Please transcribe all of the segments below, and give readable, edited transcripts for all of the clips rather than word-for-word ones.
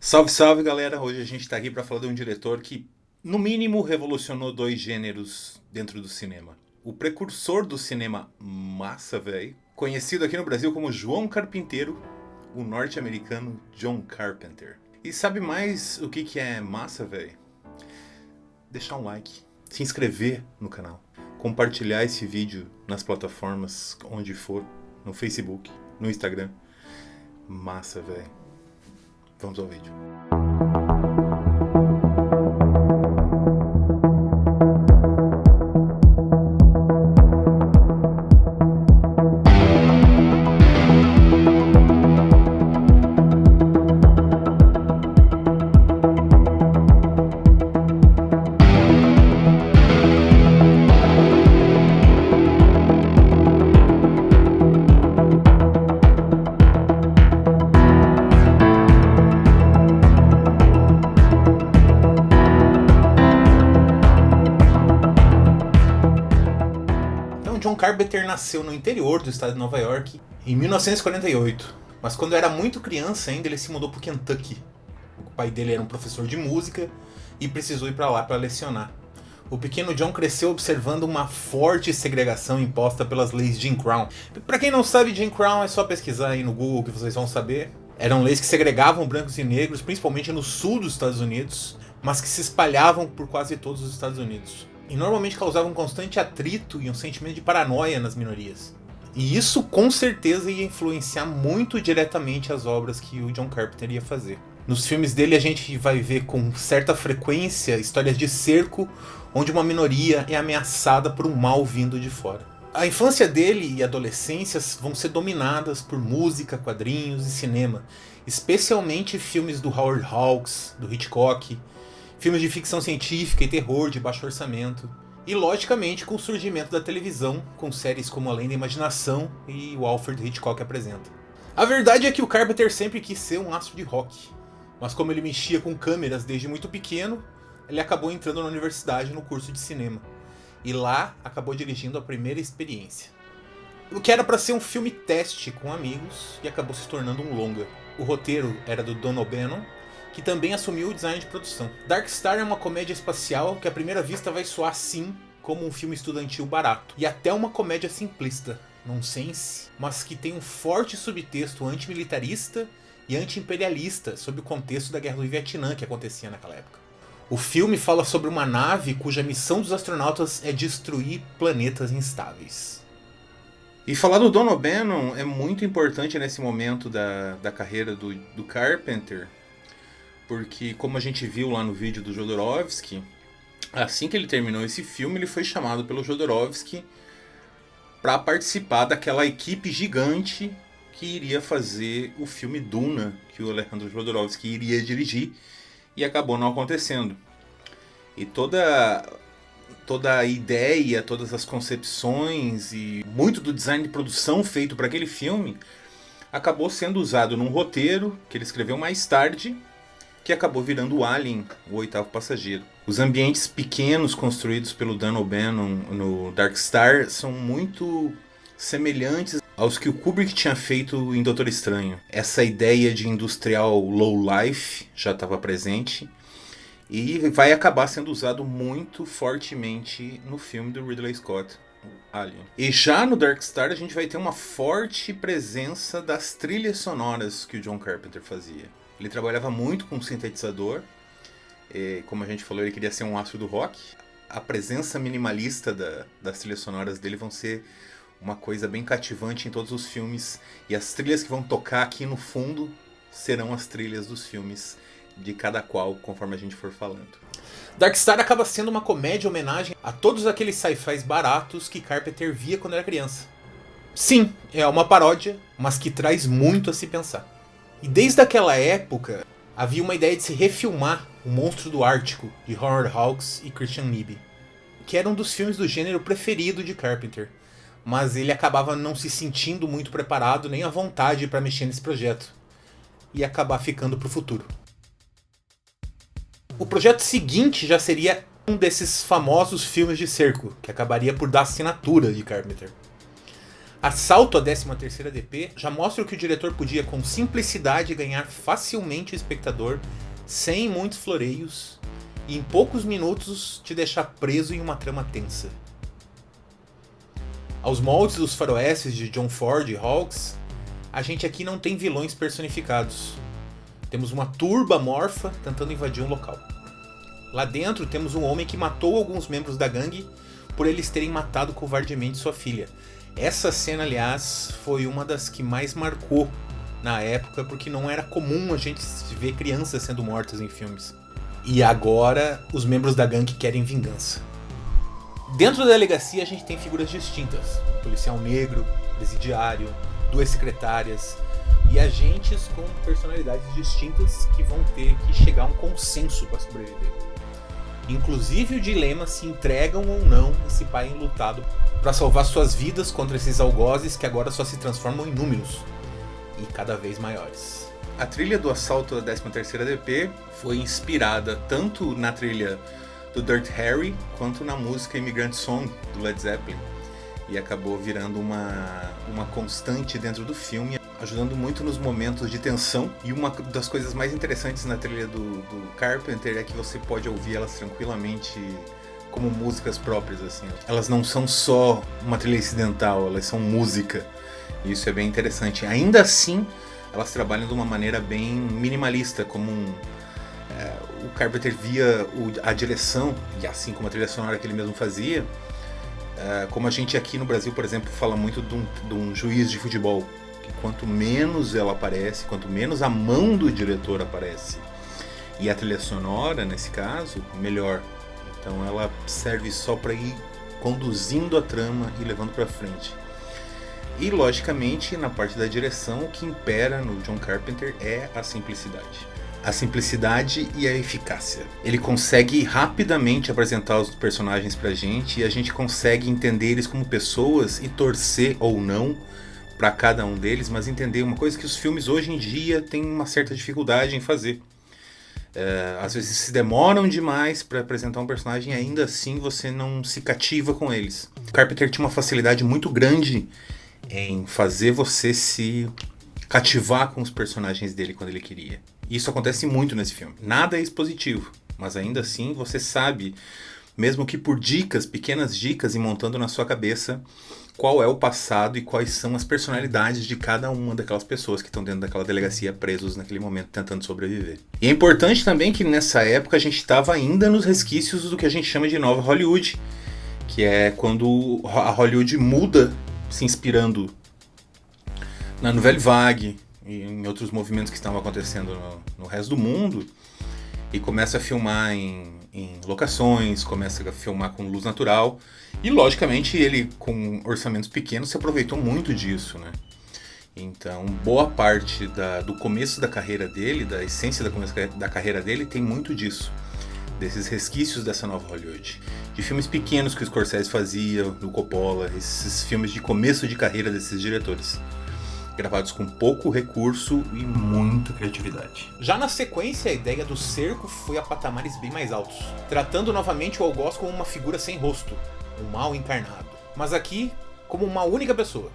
Salve, salve galera! Hoje a gente tá aqui pra falar de um diretor que, no mínimo, revolucionou dois gêneros dentro do cinema. O precursor do cinema massa, velho, conhecido aqui no Brasil como João Carpinteiro, o norte-americano John Carpenter. E sabe mais o que é massa, velho? Deixar um like, se inscrever no canal, compartilhar esse vídeo nas plataformas onde for, no Facebook, no Instagram. Massa, velho. Vamos ao vídeo. John Carpenter nasceu no interior do estado de Nova York em 1948, mas quando era muito criança ainda ele se mudou para o Kentucky. O pai dele era um professor de música e precisou ir para lá para lecionar. O pequeno John cresceu observando uma forte segregação imposta pelas leis Jim Crow. Para quem não sabe, Jim Crow é só pesquisar aí no Google que vocês vão saber. Eram leis que segregavam brancos e negros, principalmente no sul dos Estados Unidos, mas que se espalhavam por quase todos os Estados Unidos. E normalmente causavam um constante atrito e um sentimento de paranoia nas minorias. E isso com certeza ia influenciar muito diretamente as obras que o John Carpenter ia fazer. Nos filmes dele a gente vai ver com certa frequência histórias de cerco onde uma minoria é ameaçada por um mal vindo de fora. A infância dele e adolescência vão ser dominadas por música, quadrinhos e cinema, especialmente filmes do Howard Hawks, do Hitchcock, filmes de ficção científica e terror de baixo orçamento. E logicamente com o surgimento da televisão, com séries como Além da Imaginação e o Alfred Hitchcock apresenta. A verdade é que o Carpenter sempre quis ser um astro de rock, mas como ele mexia com câmeras desde muito pequeno, ele acabou entrando na universidade no curso de cinema. E lá acabou dirigindo a primeira experiência. O que era para ser um filme teste com amigos e acabou se tornando um longa. O roteiro era do Don O'Bannon, que também assumiu o design de produção. Dark Star é uma comédia espacial que à primeira vista vai soar sim como um filme estudantil barato, e até uma comédia simplista, nonsense, mas que tem um forte subtexto antimilitarista e anti-imperialista sobre o contexto da Guerra do Vietnã que acontecia naquela época. O filme fala sobre uma nave cuja missão dos astronautas é destruir planetas instáveis. E falar do Don O'Bannon é muito importante nesse momento da carreira do Carpenter, porque como a gente viu lá no vídeo do Jodorowsky, assim que ele terminou esse filme, ele foi chamado pelo Jodorowsky para participar daquela equipe gigante que iria fazer o filme Duna, que o Alejandro Jodorowsky iria dirigir, e acabou não acontecendo. E toda a ideia, todas as concepções e muito do design de produção feito para aquele filme acabou sendo usado num roteiro que ele escreveu mais tarde, que acabou virando o Alien, o oitavo passageiro. Os ambientes pequenos construídos pelo Dan O'Bannon no Dark Star são muito semelhantes aos que o Kubrick tinha feito em Doutor Estranho. Essa ideia de industrial low life já estava presente e vai acabar sendo usado muito fortemente no filme do Ridley Scott, Alien. E já no Dark Star a gente vai ter uma forte presença das trilhas sonoras que o John Carpenter fazia. Ele trabalhava muito com sintetizador, como a gente falou, ele queria ser um astro do rock. A presença minimalista das trilhas sonoras dele vão ser uma coisa bem cativante em todos os filmes, e as trilhas que vão tocar aqui no fundo serão as trilhas dos filmes de cada qual, conforme a gente for falando. Dark Star acaba sendo uma comédia homenagem a todos aqueles sci-fis baratos que Carpenter via quando era criança. Sim, é uma paródia, mas que traz muito a se pensar. E desde aquela época, havia uma ideia de se refilmar O Monstro do Ártico, de Howard Hawks e Christian Nyby, que era um dos filmes do gênero preferido de Carpenter, mas ele acabava não se sentindo muito preparado nem à vontade para mexer nesse projeto, e acabar ficando para o futuro. O projeto seguinte já seria um desses famosos filmes de cerco, que acabaria por dar assinatura de Carpenter. Assalto à 13ª DP já mostra que o diretor podia com simplicidade ganhar facilmente o espectador, sem muitos floreios, e em poucos minutos te deixar preso em uma trama tensa. Aos moldes dos faroestes de John Ford e Hawks, a gente aqui não tem vilões personificados. Temos uma turba morfa tentando invadir um local. Lá dentro temos um homem que matou alguns membros da gangue por eles terem matado covardemente sua filha. Essa cena, aliás, foi uma das que mais marcou na época, porque não era comum a gente ver crianças sendo mortas em filmes. E agora os membros da gangue querem vingança. Dentro da delegacia a gente tem figuras distintas. Um policial negro, presidiário, 2 secretárias e agentes com personalidades distintas que vão ter que chegar a um consenso para sobreviver. Inclusive o dilema se entregam ou não esse pai enlutado para salvar suas vidas contra esses algozes que agora só se transformam em números e cada vez maiores. A trilha do Assalto à 13ª DP foi inspirada tanto na trilha do Dirty Harry quanto na música Immigrant Song do Led Zeppelin e acabou virando uma constante dentro do filme, ajudando muito nos momentos de tensão. E uma das coisas mais interessantes na trilha do Carpenter é que você pode ouvir elas tranquilamente como músicas próprias, assim. Elas não são só uma trilha incidental, elas são música. E isso é bem interessante. Ainda assim, elas trabalham de uma maneira bem minimalista, como o Carpenter via a direção, e assim como a trilha sonora que ele mesmo fazia, como a gente aqui no Brasil, por exemplo, fala muito de um juiz de futebol, que quanto menos ela aparece, quanto menos a mão do diretor aparece, e a trilha sonora, nesse caso, melhor. Então ela serve só para ir conduzindo a trama e levando para frente. E logicamente, na parte da direção, o que impera no John Carpenter é a simplicidade. A simplicidade e a eficácia. Ele consegue rapidamente apresentar os personagens pra gente e a gente consegue entender eles como pessoas e torcer ou não para cada um deles, mas entender uma coisa que os filmes hoje em dia têm uma certa dificuldade em fazer. Às vezes se demoram demais para apresentar um personagem e ainda assim você não se cativa com eles. Carpenter tinha uma facilidade muito grande em fazer você se cativar com os personagens dele quando ele queria. Isso acontece muito nesse filme. Nada é expositivo, mas ainda assim você sabe, mesmo que por dicas, pequenas dicas, e montando na sua cabeça qual é o passado e quais são as personalidades de cada uma daquelas pessoas que estão dentro daquela delegacia presos naquele momento tentando sobreviver. E é importante também que nessa época a gente estava ainda nos resquícios do que a gente chama de Nova Hollywood, que é quando a Hollywood muda, se inspirando na Nouvelle Vague e em outros movimentos que estavam acontecendo no resto do mundo, e começa a filmar em locações, começa a filmar com luz natural, e logicamente ele, com orçamentos pequenos, se aproveitou muito disso, né? Então boa parte do começo da carreira dele, da essência da carreira dele, tem muito disso, desses resquícios dessa nova Hollywood, de filmes pequenos que o Scorsese fazia, do Coppola, esses filmes de começo de carreira desses diretores, gravados com pouco recurso e muita criatividade. Já na sequência, a ideia do cerco foi a patamares bem mais altos, tratando novamente o algoz como uma figura sem rosto, um mal encarnado, mas aqui como uma única pessoa.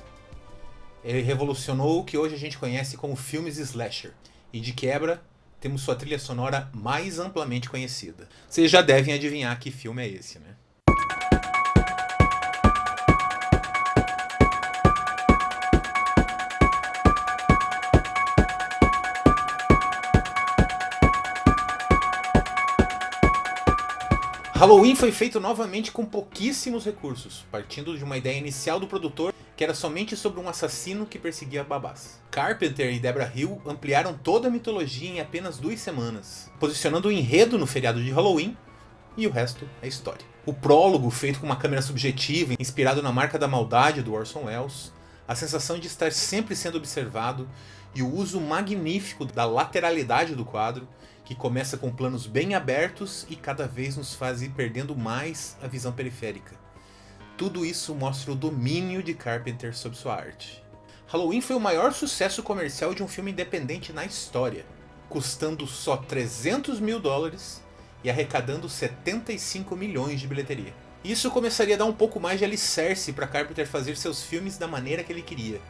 Ele revolucionou o que hoje a gente conhece como filmes slasher, e de quebra temos sua trilha sonora mais amplamente conhecida. Vocês já devem adivinhar que filme é esse, né? Halloween foi feito novamente com pouquíssimos recursos, partindo de uma ideia inicial do produtor que era somente sobre um assassino que perseguia babás. Carpenter e Debra Hill ampliaram toda a mitologia em apenas 2 semanas, posicionando o enredo no feriado de Halloween e o resto é história. O prólogo, feito com uma câmera subjetiva, inspirado na Marca da Maldade do Orson Welles, a sensação de estar sempre sendo observado e o uso magnífico da lateralidade do quadro, que começa com planos bem abertos e cada vez nos faz ir perdendo mais a visão periférica. Tudo isso mostra o domínio de Carpenter sobre sua arte. Halloween foi o maior sucesso comercial de um filme independente na história, custando só $300 mil e arrecadando 75 milhões de bilheteria. Isso começaria a dar um pouco mais de alicerce para Carpenter fazer seus filmes da maneira que ele queria.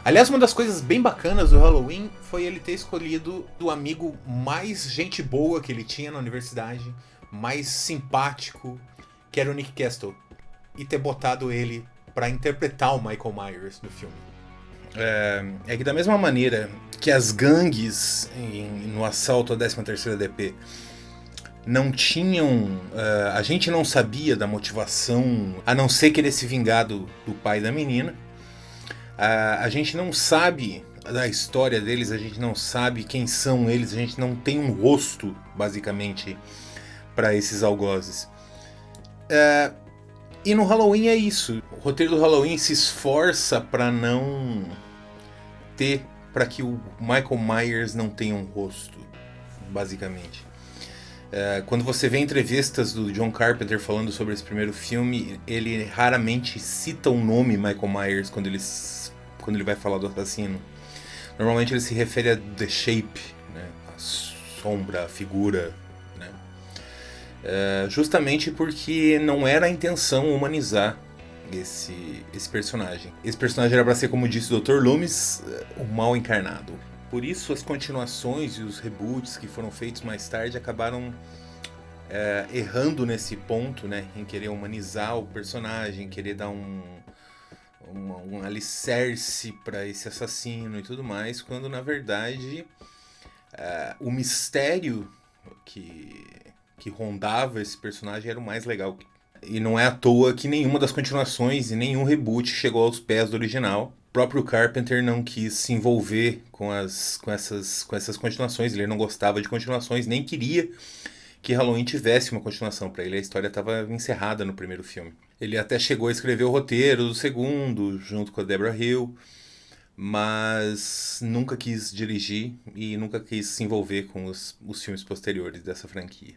Aliás, uma das coisas bem bacanas do Halloween foi ele ter escolhido o amigo mais gente boa que ele tinha na universidade, mais simpático, que era o Nick Castle, e ter botado ele para interpretar o Michael Myers no filme. É que da mesma maneira que as gangues no assalto à 13ª DP não tinham... a gente não sabia da motivação, a não ser querer se vingar do pai da menina. A gente não sabe da história deles, a gente não sabe quem são eles, a gente não tem um rosto, basicamente, para esses algozes. E no Halloween é isso. O roteiro do Halloween se esforça para não ter... para que o Michael Myers não tenha um rosto, basicamente. Quando você vê entrevistas do John Carpenter falando sobre esse primeiro filme, ele raramente cita o nome Michael Myers quando ele vai falar do assassino. Normalmente ele se refere a The Shape, né? A sombra, a figura, né? Justamente porque não era a intenção humanizar esse personagem. Esse personagem era para ser, como disse o Dr. Loomis, o mal encarnado. Por isso as continuações e os reboots que foram feitos mais tarde acabaram errando nesse ponto, né, em querer humanizar o personagem, querer dar um alicerce para esse assassino e tudo mais, quando na verdade o mistério que rondava esse personagem era o mais legal. E não é à toa que nenhuma das continuações e nenhum reboot chegou aos pés do original. O próprio Carpenter não quis se envolver com essas continuações, ele não gostava de continuações, nem queria que Halloween tivesse uma continuação. Para ele a história estava encerrada no primeiro filme. Ele até chegou a escrever o roteiro do segundo, junto com a Deborah Hill, mas nunca quis dirigir e nunca quis se envolver com os filmes posteriores dessa franquia.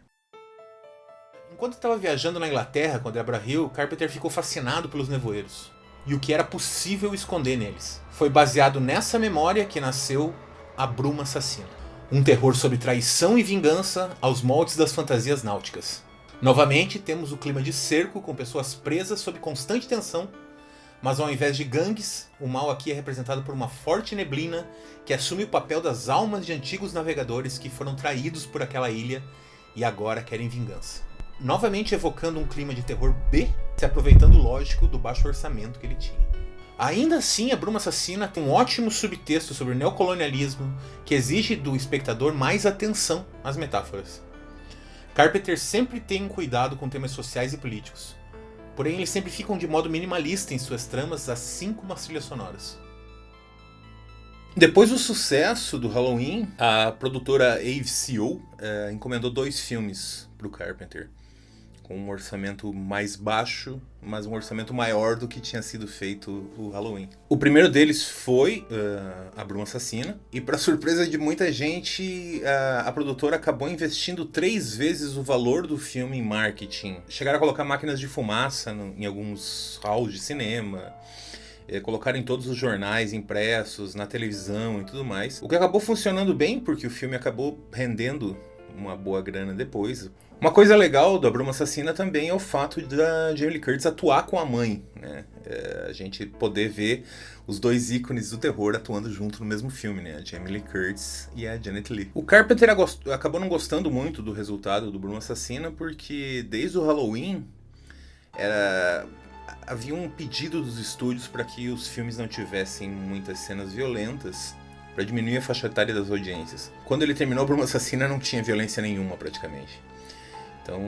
Enquanto estava viajando na Inglaterra com a Deborah Hill, Carpenter ficou fascinado pelos nevoeiros e o que era possível esconder neles. Foi baseado nessa memória que nasceu A Bruma Assassina, um terror sobre traição e vingança aos moldes das fantasias náuticas. Novamente temos o clima de cerco com pessoas presas sob constante tensão, mas ao invés de gangues, o mal aqui é representado por uma forte neblina que assume o papel das almas de antigos navegadores que foram traídos por aquela ilha e agora querem vingança. Novamente evocando um clima de terror B, se aproveitando, lógico, do baixo orçamento que ele tinha. Ainda assim, A Bruma Assassina tem um ótimo subtexto sobre o neocolonialismo que exige do espectador mais atenção às metáforas. Carpenter sempre tem um cuidado com temas sociais e políticos, porém eles sempre ficam de modo minimalista em suas tramas, assim como as trilhas sonoras. Depois do sucesso do Halloween, a produtora AVCO encomendou 2 filmes para o Carpenter, com um orçamento mais baixo, mas um orçamento maior do que tinha sido feito o Halloween. O primeiro deles foi A Bruma Assassina, e para surpresa de muita gente, a produtora acabou investindo 3 vezes o valor do filme em marketing. Chegaram a colocar máquinas de fumaça em alguns halls de cinema, colocaram em todos os jornais impressos, na televisão e tudo mais. O que acabou funcionando bem, porque o filme acabou rendendo uma boa grana depois. Uma coisa legal da Bruma Assassina também é o fato da Jamie Lee Curtis atuar com a mãe, né? A gente poder ver os 2 ícones do terror atuando junto no mesmo filme, né? A Jamie Lee Curtis e a Janet Leigh. O Carpenter acabou não gostando muito do resultado do Bruma Assassina porque desde o Halloween havia um pedido dos estúdios para que os filmes não tivessem muitas cenas violentas, para diminuir a faixa etária das audiências. Quando ele terminou Bruma Assassina não tinha violência nenhuma praticamente. Então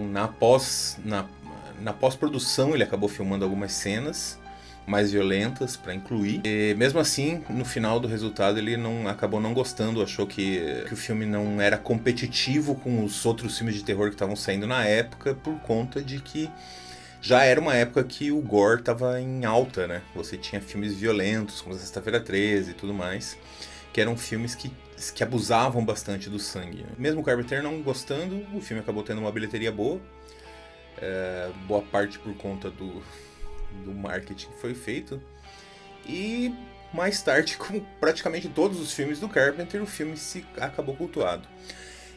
na pós-produção ele acabou filmando algumas cenas mais violentas para incluir. E mesmo assim, no final do resultado ele acabou não gostando, achou que o filme não era competitivo com os outros filmes de terror que estavam saindo na época, por conta de que já era uma época que o gore estava em alta, né? Você tinha filmes violentos, como Sexta-feira 13 e tudo mais, que eram filmes que abusavam bastante do sangue. Mesmo o Carpenter não gostando, o filme acabou tendo uma bilheteria boa, boa parte por conta do marketing que foi feito. E mais tarde, como praticamente todos os filmes do Carpenter, o filme acabou cultuado.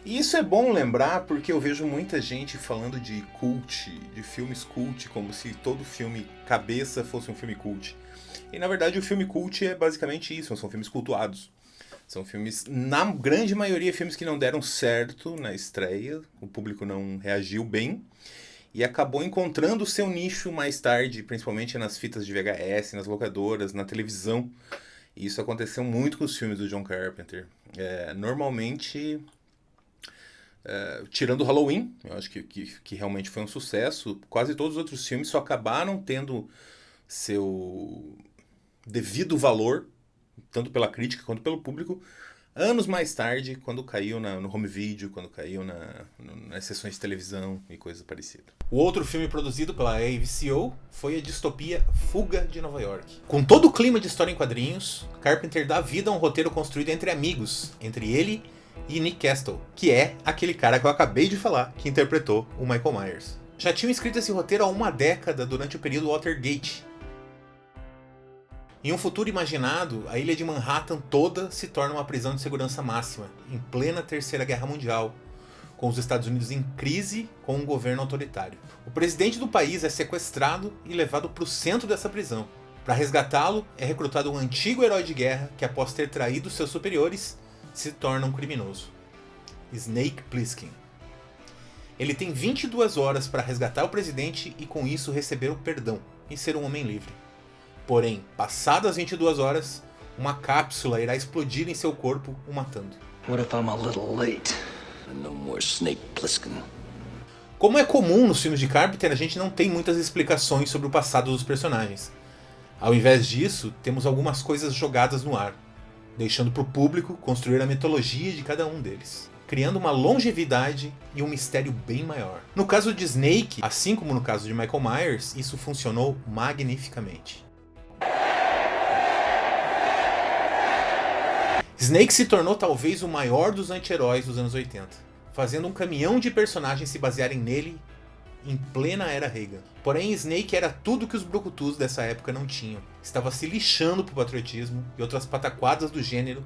E isso é bom lembrar porque eu vejo muita gente falando de cult, de filmes cult, como se todo filme cabeça fosse um filme cult. E na verdade o filme cult é basicamente isso, são filmes cultuados. São filmes, na grande maioria, filmes que não deram certo na estreia, o público não reagiu bem e acabou encontrando o seu nicho mais tarde, principalmente nas fitas de VHS, nas locadoras, na televisão. E isso aconteceu muito com os filmes do John Carpenter. Normalmente... tirando o Halloween, eu acho que realmente foi um sucesso, quase todos os outros filmes só acabaram tendo seu devido valor, tanto pela crítica quanto pelo público, anos mais tarde, quando caiu no home video, quando caiu nas sessões de televisão e coisas parecidas. O outro filme produzido pela AVCO foi a distopia Fuga de Nova York. Com todo o clima de história em quadrinhos, Carpenter dá vida a um roteiro construído entre amigos, entre ele e Nick Castle, que é aquele cara que eu acabei de falar, que interpretou o Michael Myers. Já tinham escrito esse roteiro há uma década durante o período Watergate. Em um futuro imaginado, a ilha de Manhattan toda se torna uma prisão de segurança máxima, em plena Terceira Guerra Mundial, com os Estados Unidos em crise com um governo autoritário. O presidente do país é sequestrado e levado para o centro dessa prisão. Para resgatá-lo, é recrutado um antigo herói de guerra que, após ter traído seus superiores, se torna um criminoso. Snake Plissken. Ele tem 22 horas para resgatar o presidente e com isso receber o perdão e ser um homem livre. Porém, passadas as 22 horas, uma cápsula irá explodir em seu corpo, o matando. What if I'm a little late? No more Snake Plissken. Como é comum nos filmes de Carpenter, a gente não tem muitas explicações sobre o passado dos personagens. Ao invés disso, temos algumas coisas jogadas no ar, deixando para o público construir a mitologia de cada um deles, criando uma longevidade e um mistério bem maior. No caso de Snake, assim como no caso de Michael Myers, isso funcionou magnificamente. Snake se tornou talvez o maior dos anti-heróis dos anos 80, fazendo um caminhão de personagens se basearem nele em plena era Reagan. Porém, Snake era tudo que os brucutus dessa época não tinham. Estava se lixando pro patriotismo e outras pataquadas do gênero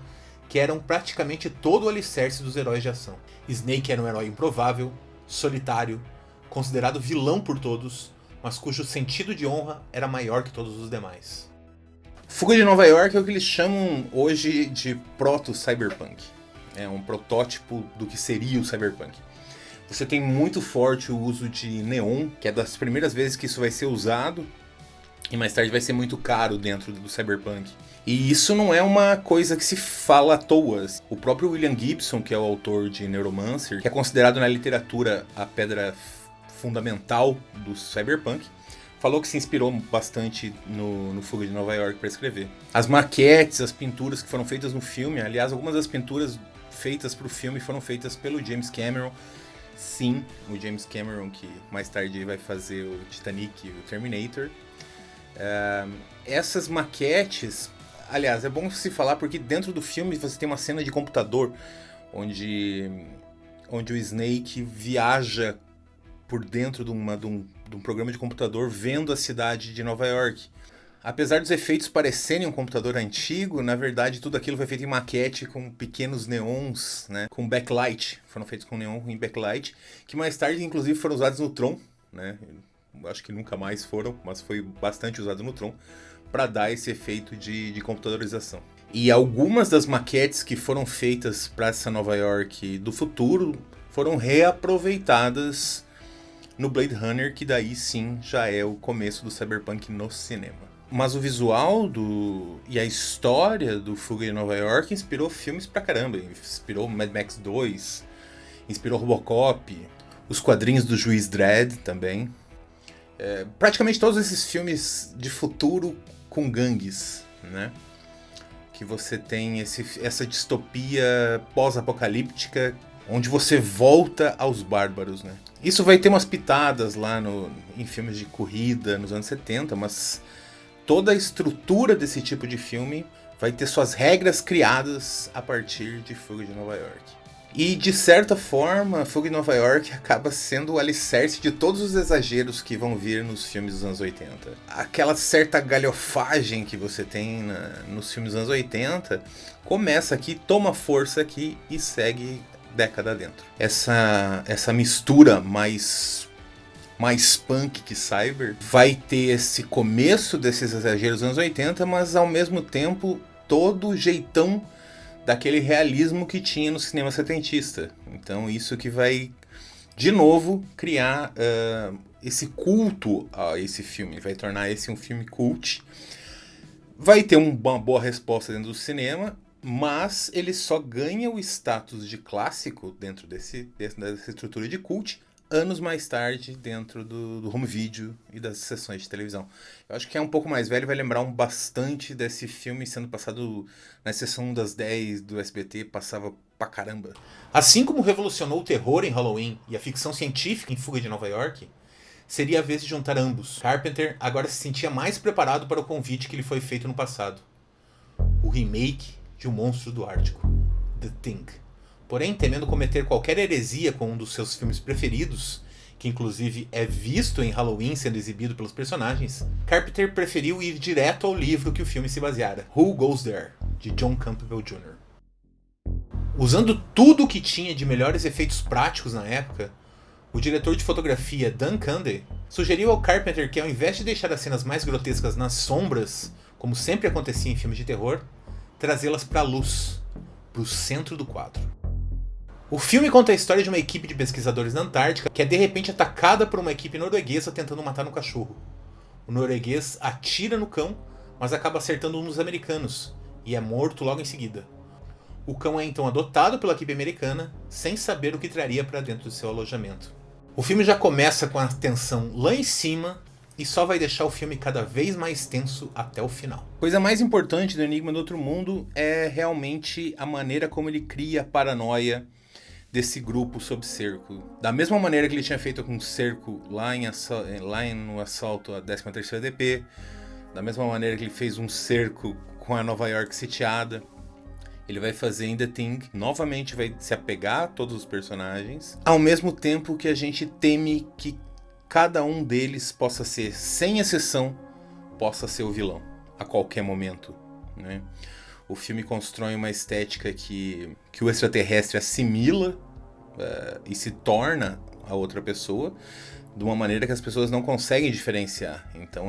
que eram praticamente todo o alicerce dos heróis de ação. Snake era um herói improvável, solitário, considerado vilão por todos, mas cujo sentido de honra era maior que todos os demais. Fuga de Nova York é o que eles chamam hoje de proto-cyberpunk. É um protótipo do que seria o cyberpunk. Você tem muito forte o uso de neon, que é das primeiras vezes que isso vai ser usado, e mais tarde vai ser muito caro dentro do cyberpunk. E isso não é uma coisa que se fala à toa. O próprio William Gibson, que é o autor de Neuromancer, que é considerado na literatura a pedra fundamental do cyberpunk, falou que se inspirou bastante no Fuga de Nova York para escrever. As maquetes, as pinturas que foram feitas no filme, aliás, algumas das pinturas feitas para o filme foram feitas pelo James Cameron. Sim, o James Cameron, que mais tarde vai fazer o Titanic e o Terminator. Essas maquetes, aliás, é bom se falar porque dentro do filme você tem uma cena de computador onde o Snake viaja por dentro de um programa de computador vendo a cidade de Nova York. Apesar dos efeitos parecerem um computador antigo, na verdade tudo aquilo foi feito em maquete com pequenos neons, né, com backlight. Foram feitos com neon em backlight, que mais tarde inclusive foram usados no Tron, né? Acho que nunca mais foram, mas foi bastante usado no Tron, para dar esse efeito de computadorização. E algumas das maquetes que foram feitas para essa Nova York do futuro foram reaproveitadas no Blade Runner, que daí sim já é o começo do cyberpunk no cinema. Mas o visual e a história do Fuga de Nova York inspirou filmes pra caramba. Inspirou Mad Max 2, inspirou Robocop, os quadrinhos do Juiz Dredd também. Praticamente todos esses filmes de futuro com gangues, né? Que você tem essa distopia pós-apocalíptica onde você volta aos bárbaros, né? Isso vai ter umas pitadas lá em filmes de corrida nos anos 70, mas toda a estrutura desse tipo de filme vai ter suas regras criadas a partir de Fuga de Nova York. E, de certa forma, Fuga de Nova York acaba sendo o alicerce de todos os exageros que vão vir nos filmes dos anos 80. Aquela certa galhofagem que você tem nos filmes dos anos 80 começa aqui, toma força aqui e segue década dentro. Essa mistura mais punk que cyber vai ter esse começo desses exageros dos anos 80, mas ao mesmo tempo todo o jeitão daquele realismo que tinha no cinema setentista. Então isso que vai, de novo, criar esse culto a esse filme. Vai tornar esse um filme cult. Vai ter uma boa resposta dentro do cinema, mas ele só ganha o status de clássico dentro dessa estrutura de cult anos mais tarde dentro do home video e das sessões de televisão. Eu acho que quem é um pouco mais velho vai lembrar bastante desse filme sendo passado na sessão das 10 do SBT, passava pra caramba. Assim como revolucionou o terror em Halloween e a ficção científica em Fuga de Nova York, seria a vez de juntar ambos. Carpenter agora se sentia mais preparado para o convite que lhe foi feito no passado. O remake de O Monstro do Ártico, The Thing. Porém, temendo cometer qualquer heresia com um dos seus filmes preferidos, que inclusive é visto em Halloween sendo exibido pelos personagens, Carpenter preferiu ir direto ao livro que o filme se baseara, Who Goes There, de John Campbell Jr. Usando tudo o que tinha de melhores efeitos práticos na época, o diretor de fotografia Dan Cundy sugeriu ao Carpenter que, ao invés de deixar as cenas mais grotescas nas sombras, como sempre acontecia em filmes de terror, trazê-las para a luz, para o centro do quadro. O filme conta a história de uma equipe de pesquisadores na Antártica que é de repente atacada por uma equipe norueguesa tentando matar um cachorro. O norueguês atira no cão, mas acaba acertando um dos americanos e é morto logo em seguida. O cão é então adotado pela equipe americana, sem saber o que traria para dentro do seu alojamento. O filme já começa com a tensão lá em cima e só vai deixar o filme cada vez mais tenso até o final. A coisa mais importante do Enigma do Outro Mundo é realmente a maneira como ele cria a paranoia desse grupo sob cerco. Da mesma maneira que ele tinha feito com o cerco lá no assalto à 13ª DP, da mesma maneira que ele fez um cerco com a Nova York sitiada, ele vai fazer em The Thing, novamente vai se apegar a todos os personagens, ao mesmo tempo que a gente teme que cada um deles possa ser, sem exceção, possa ser o vilão, a qualquer momento, né? O filme constrói uma estética que o extraterrestre assimila e se torna a outra pessoa de uma maneira que as pessoas não conseguem diferenciar. Então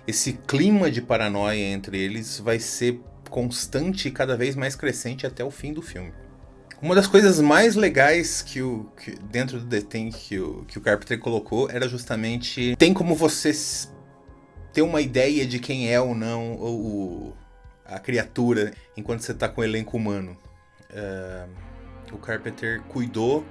esse clima de paranoia entre eles vai ser constante e cada vez mais crescente até o fim do filme. Uma das coisas mais legais que dentro do The Thing que o Carpenter colocou era justamente tem como você ter uma ideia de quem é ou não a criatura enquanto você está com o elenco humano. O Carpenter cuidou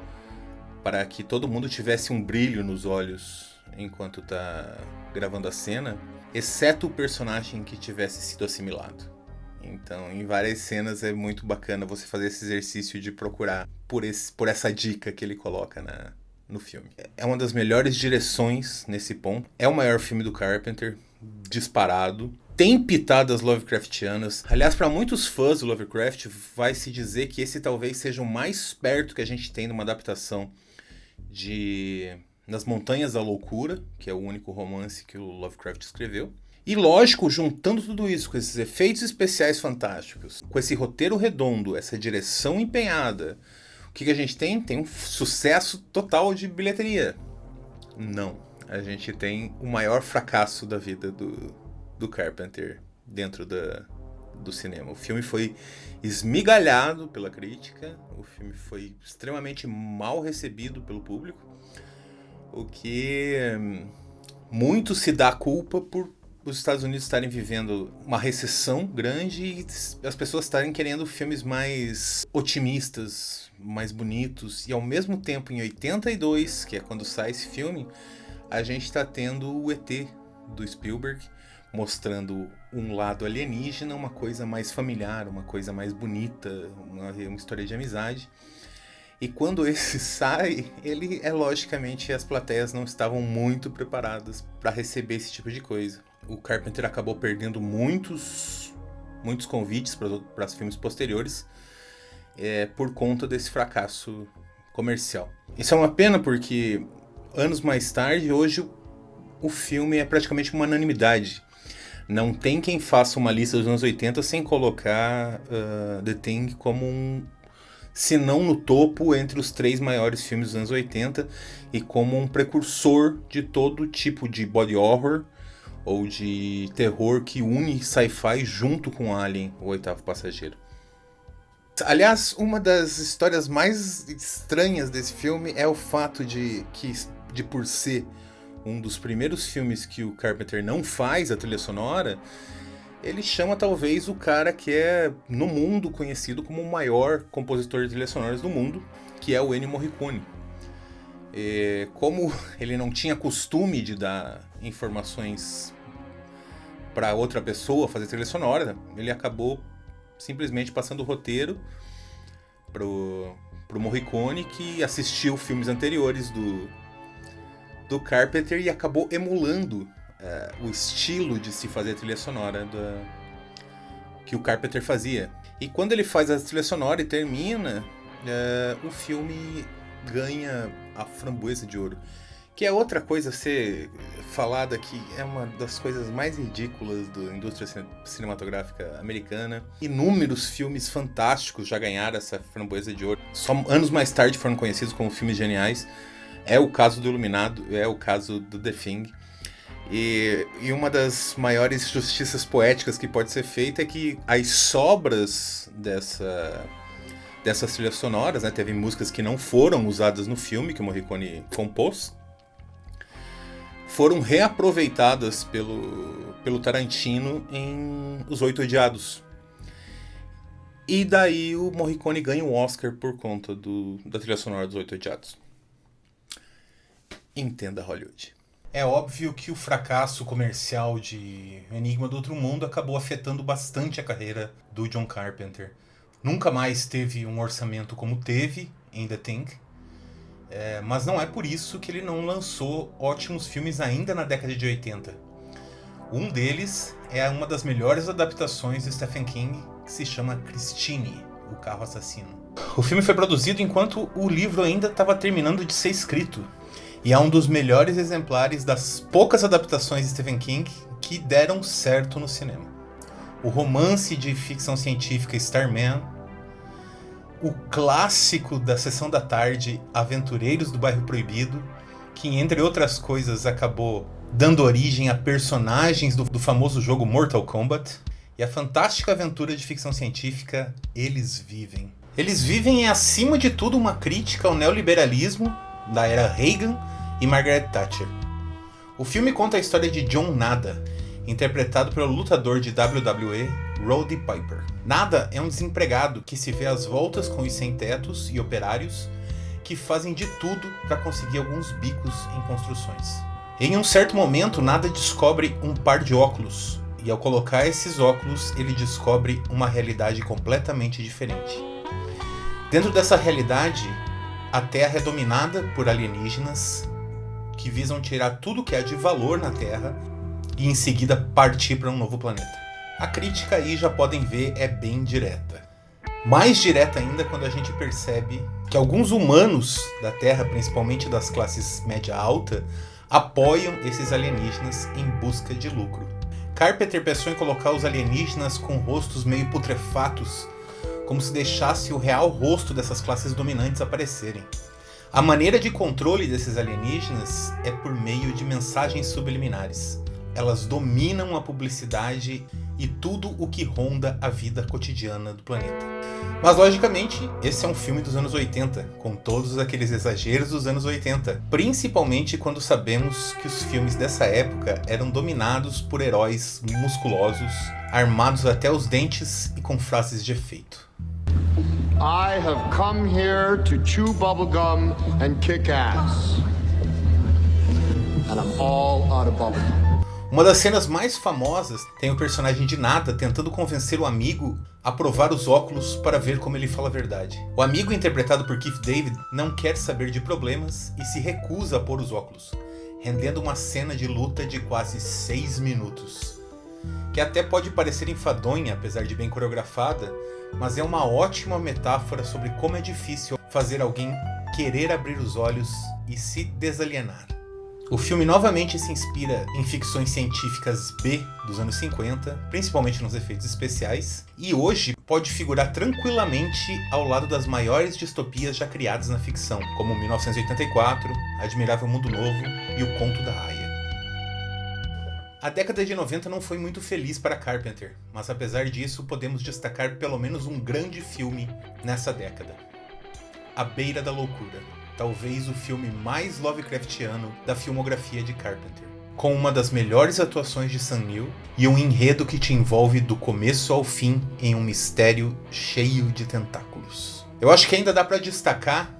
para que todo mundo tivesse um brilho nos olhos enquanto está gravando a cena, exceto o personagem que tivesse sido assimilado. Então, em várias cenas é muito bacana você fazer esse exercício de procurar por essa dica que ele coloca no filme. É uma das melhores direções nesse ponto. É o maior filme do Carpenter, disparado. Tem pitadas Lovecraftianas. Aliás, para muitos fãs do Lovecraft, vai se dizer que esse talvez seja o mais perto que a gente tem de uma adaptação de Nas Montanhas da Loucura, que é o único romance que o Lovecraft escreveu. E lógico, juntando tudo isso com esses efeitos especiais fantásticos, com esse roteiro redondo, essa direção empenhada, o que a gente tem? Tem um sucesso total de bilheteria. Não. A gente tem o maior fracasso da vida do Carpenter dentro do cinema. O filme foi esmigalhado pela crítica, o filme foi extremamente mal recebido pelo público, o que muito se dá culpa por os Estados Unidos estarem vivendo uma recessão grande e as pessoas estarem querendo filmes mais otimistas, mais bonitos, e ao mesmo tempo em 82, que é quando sai esse filme, a gente está tendo o ET do Spielberg, mostrando um lado alienígena, uma coisa mais familiar, uma coisa mais bonita, uma história de amizade. E quando esse sai, ele logicamente as plateias não estavam muito preparadas para receber esse tipo de coisa. O Carpenter acabou perdendo muitos convites para filmes posteriores por conta desse fracasso comercial. Isso é uma pena porque anos mais tarde, hoje o filme é praticamente uma unanimidade. Não tem quem faça uma lista dos anos 80 sem colocar The Thing como se não no topo, entre os 3 maiores filmes dos anos 80 e como um precursor de todo tipo de body horror ou de terror que une sci-fi junto com Alien, o Oitavo Passageiro. Aliás, uma das histórias mais estranhas desse filme é o fato de por ser um dos primeiros filmes que o Carpenter não faz a trilha sonora, ele chama talvez o cara que é no mundo conhecido como o maior compositor de trilhas sonoras do mundo, que é o Ennio Morricone. Como ele não tinha costume de dar informações para outra pessoa fazer trilha sonora, ele acabou simplesmente passando o roteiro pro Morricone, que assistiu filmes anteriores do Carpenter e acabou emulando o estilo de se fazer trilha sonora que o Carpenter fazia. E quando ele faz a trilha sonora e termina, o filme ganha a Framboesa de Ouro. Que é outra coisa a ser falada, que é uma das coisas mais ridículas da indústria cinematográfica americana. Inúmeros filmes fantásticos já ganharam essa Framboesa de Ouro. Só anos mais tarde foram conhecidos como filmes geniais. É o caso do Iluminado, é o caso do The Thing. E uma das maiores justiças poéticas que pode ser feita é que as sobras dessas trilhas sonoras, né, teve músicas que não foram usadas no filme, que o Morricone compôs, foram reaproveitadas pelo Tarantino em Os Oito Odiados. E daí o Morricone ganha um Oscar por conta da trilha sonora dos Oito Odiados. Entenda Hollywood. É óbvio que o fracasso comercial de Enigma do Outro Mundo acabou afetando bastante a carreira do John Carpenter. Nunca mais teve um orçamento como teve em The Thing, mas não é por isso que ele não lançou ótimos filmes ainda na década de 80. Um deles é uma das melhores adaptações de Stephen King, que se chama Christine, o Carro Assassino. O filme foi produzido enquanto o livro ainda estava terminando de ser escrito, e é um dos melhores exemplares das poucas adaptações de Stephen King que deram certo no cinema. O romance de ficção científica Starman, o clássico da Sessão da Tarde Aventureiros do Bairro Proibido, que entre outras coisas acabou dando origem a personagens do famoso jogo Mortal Kombat, e a fantástica aventura de ficção científica Eles Vivem. Eles Vivem é acima de tudo uma crítica ao neoliberalismo da era Reagan e Margaret Thatcher. O filme conta a história de John Nada, interpretado pelo lutador de WWE Roddy Piper. Nada é um desempregado que se vê às voltas com os sem-tetos e operários que fazem de tudo para conseguir alguns bicos em construções. Em um certo momento, Nada descobre um par de óculos, e ao colocar esses óculos, ele descobre uma realidade completamente diferente. Dentro dessa realidade, a Terra é dominada por alienígenas que visam tirar tudo que há de valor na Terra e em seguida partir para um novo planeta. A crítica aí, já podem ver, é bem direta. Mais direta ainda quando a gente percebe que alguns humanos da Terra, principalmente das classes média alta, apoiam esses alienígenas em busca de lucro. Carpenter pensou em colocar os alienígenas com rostos meio putrefatos, como se deixasse o real rosto dessas classes dominantes aparecerem. A maneira de controle desses alienígenas é por meio de mensagens subliminares. Elas dominam a publicidade e tudo o que ronda a vida cotidiana do planeta. Mas, logicamente, esse é um filme dos anos 80, com todos aqueles exageros dos anos 80, principalmente quando sabemos que os filmes dessa época eram dominados por heróis musculosos, armados até os dentes e com frases de efeito. I have come here to chew bubblegum and kick ass. And I'm all out of bubblegum. Uma das cenas mais famosas tem o personagem de Nada tentando convencer o amigo a provar os óculos para ver como ele fala a verdade. O amigo, interpretado por Keith David, não quer saber de problemas e se recusa a pôr os óculos, rendendo uma cena de luta de quase 6 minutos. Que até pode parecer enfadonha, apesar de bem coreografada, mas é uma ótima metáfora sobre como é difícil fazer alguém querer abrir os olhos e se desalienar. O filme novamente se inspira em ficções científicas B dos anos 50, principalmente nos efeitos especiais, e hoje pode figurar tranquilamente ao lado das maiores distopias já criadas na ficção, como 1984, Admirável Mundo Novo e O Conto da Aia. A década de 90 não foi muito feliz para Carpenter, mas apesar disso podemos destacar pelo menos um grande filme nessa década: À Beira da Loucura, talvez o filme mais Lovecraftiano da filmografia de Carpenter, com uma das melhores atuações de Sam Neill e um enredo que te envolve do começo ao fim em um mistério cheio de tentáculos. Eu acho que ainda dá para destacar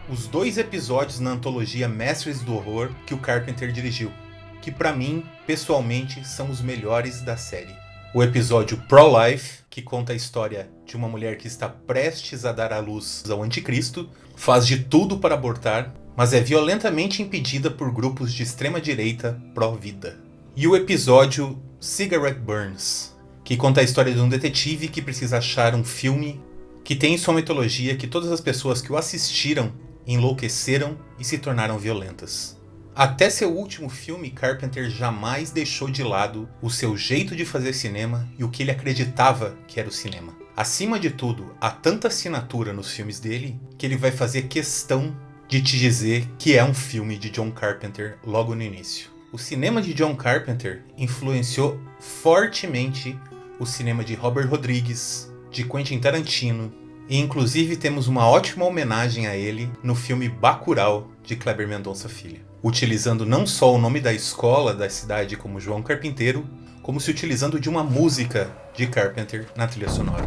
os 2 episódios na antologia Mestres do Horror que o Carpenter dirigiu, que para mim, pessoalmente, são os melhores da série. O episódio Pro-Life, que conta a história de uma mulher que está prestes a dar à luz ao anticristo, faz de tudo para abortar, mas é violentamente impedida por grupos de extrema-direita pró-vida. E o episódio Cigarette Burns, que conta a história de um detetive que precisa achar um filme que tem em sua mitologia que todas as pessoas que o assistiram enlouqueceram e se tornaram violentas. Até seu último filme, Carpenter jamais deixou de lado o seu jeito de fazer cinema e o que ele acreditava que era o cinema. Acima de tudo, há tanta assinatura nos filmes dele que ele vai fazer questão de te dizer que é um filme de John Carpenter logo no início. O cinema de John Carpenter influenciou fortemente o cinema de Robert Rodrigues, de Quentin Tarantino, e inclusive temos uma ótima homenagem a ele no filme Bacurau, de Kleber Mendonça Filho, utilizando não só o nome da escola da cidade como João Carpinteiro, como se utilizando de uma música de Carpenter na trilha sonora.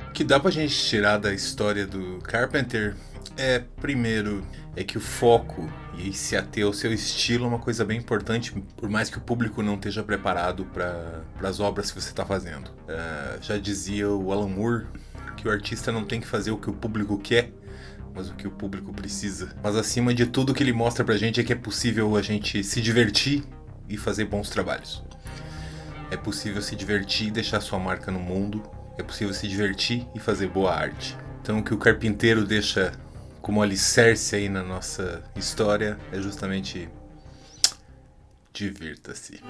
O que dá pra gente tirar da história do Carpenter primeiro, que o foco e se ater ao seu estilo é uma coisa bem importante, por mais que o público não esteja preparado para as obras que você está fazendo. Já dizia o Alan Moore que o artista não tem que fazer o que o público quer, mas o que o público precisa. Mas acima de tudo, o que ele mostra pra gente é que é possível a gente se divertir e fazer bons trabalhos. É possível se divertir e deixar sua marca no mundo. É possível se divertir e fazer boa arte. Então o que o Carpinteiro deixa como alicerce aí na nossa história é justamente divirta-se.